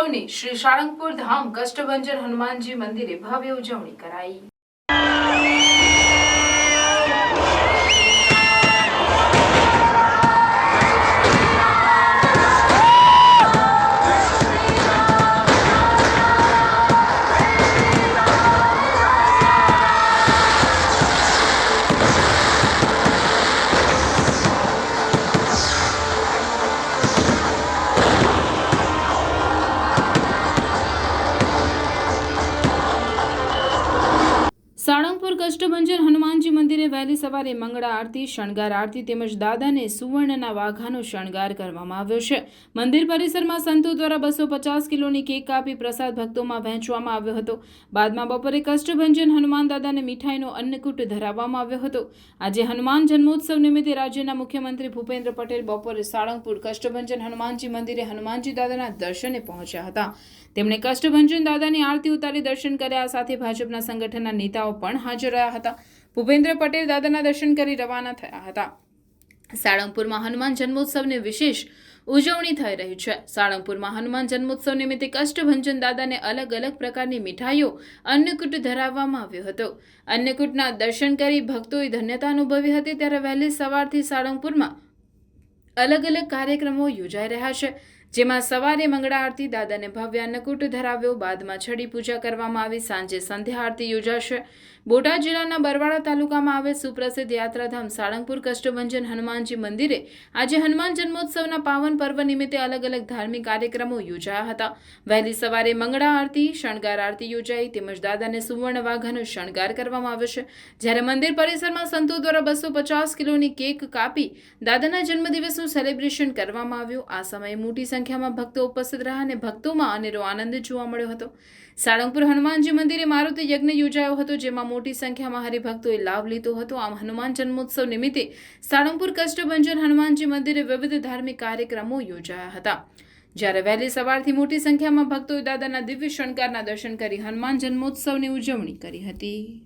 જન્મોત્સવની શ્રી સાળંગપુર ધામ કષ્ટભંજન હનુમાનજી મંદિરે ભવ્ય ઉજવણી કરાઈ। સાળંગપુર કષ્ટભંજન હનુમાનજી મંદિરે વહેલી સવારે મંગળા આરતી, શણગાર આરતી તેમજ દાદાને સુવર્ણના વાઘાનો શણગાર કરવામાં આવ્યો છે। મંદિર પરિસરમાં સંતો દ્વારા 250 કિલોની કેક કાપી પ્રસાદ ભક્તોમાં વહેંચવામાં આવ્યો હતો। બાદમાં બપોરે કષ્ટભંજન હનુમાન દાદાને મીઠાઈનો અન્નકૂટ ધરાવવામાં આવ્યો હતો। આજે હનુમાન જન્મોત્સવ નિમિત્તે રાજ્યના મુખ્યમંત્રી ભૂપેન્દ્ર પટેલ બપોરે સાળંગપુર કષ્ટભંજન હનુમાનજી મંદિરે હનુમાનજી દાદાના દર્શને પહોંચ્યા હતા। તેમણે કષ્ટભંજન દાદાની આરતી ઉતારી દર્શન કર્યા। સાથે ભાજપના સંગઠનના નેતાઓ પણ હાજર રહ્યા હતા। ભૂપેન્દ્ર પટેલ દાદાના દર્શન કરી રવાના થયા હતા। સાળંગપુરમાં હનુમાન જન્મોત્સવની વિશેષ ઉજવણી થઈ રહી છે। સાળંગપુરમાં હનુમાન જન્મોત્સવ નિમિત્તે કષ્ટભંજન દાદાને અલગ અલગ પ્રકારની મીઠાઈઓ અન્નકૂટ ધરાવવામાં આવ્યો હતો। અન્નકૂટના દર્શન કરી ભક્તોએ ધન્યતા અનુભવી હતી। ત્યારે વહેલી સવારથી સાળંગપુરમાં અલગ અલગ કાર્યક્રમો યોજાઈ રહ્યા છે, જેમાં સવારે મંગળા આરતી, દાદાને ભવ્ય અન્નકૂટ ધરાવ્યો, બાદમાં છડી પૂજા કરવામાં આવી। સાંજે સંધ્યા આરતી યોજાશે। બોટાદ જિલ્લાના બરવાડા તાલુકામાં આવેલ સુપ્રસિદ્ધ યાત્રાધામ સાળંગપુર કષ્ટભંજન હનુમાનજી મંદિરે આજે હનુમાન જન્મોત્સવના પાવન પર્વ નિમિત્તે અલગ અલગ ધાર્મિક કાર્યક્રમો યોજાયા હતા। વહેલી સવારે મંગળા આરતી, શણગાર આરતી યોજાઈ તેમજ દાદાને સુવર્ણ વાઘાનો શણગાર કરવામાં આવ્યો છે। જ્યારે મંદિર પરિસરમાં સંતો દ્વારા 250 કિલોની કેક કાપી દાદાના જન્મદિવસનું સેલિબ્રેશન કરવામાં આવ્યું। આ સમયે મોટી સંખ્યામાં ભક્તો ઉપસ્થિત રહ્યા અને ભક્તોમાં અનેરો આનંદ જોવા મળ્યો હતો। સાળંગપુર હનુમાનજી મંદિરે મારુતિ યજ્ઞ યોજાયો હતો, જેમાં મોટી સંખ્યામાં હરિભક્તોએ લાભ લીધો હતો। આમ હનુમાન જન્મોત્સવ નિમિત્તે સાળંગપુર કષ્ટભંજન હનુમાનજી મંદિરે વિવિધ ધાર્મિક કાર્યક્રમો યોજાયા હતા। જ્યારે વહેલી સવારથી મોટી સંખ્યામાં ભક્તોએ દાદાના દિવ્ય શણગારના દર્શન કરી હનુમાન જન્મોત્સવની ઉજવણી કરી હતી।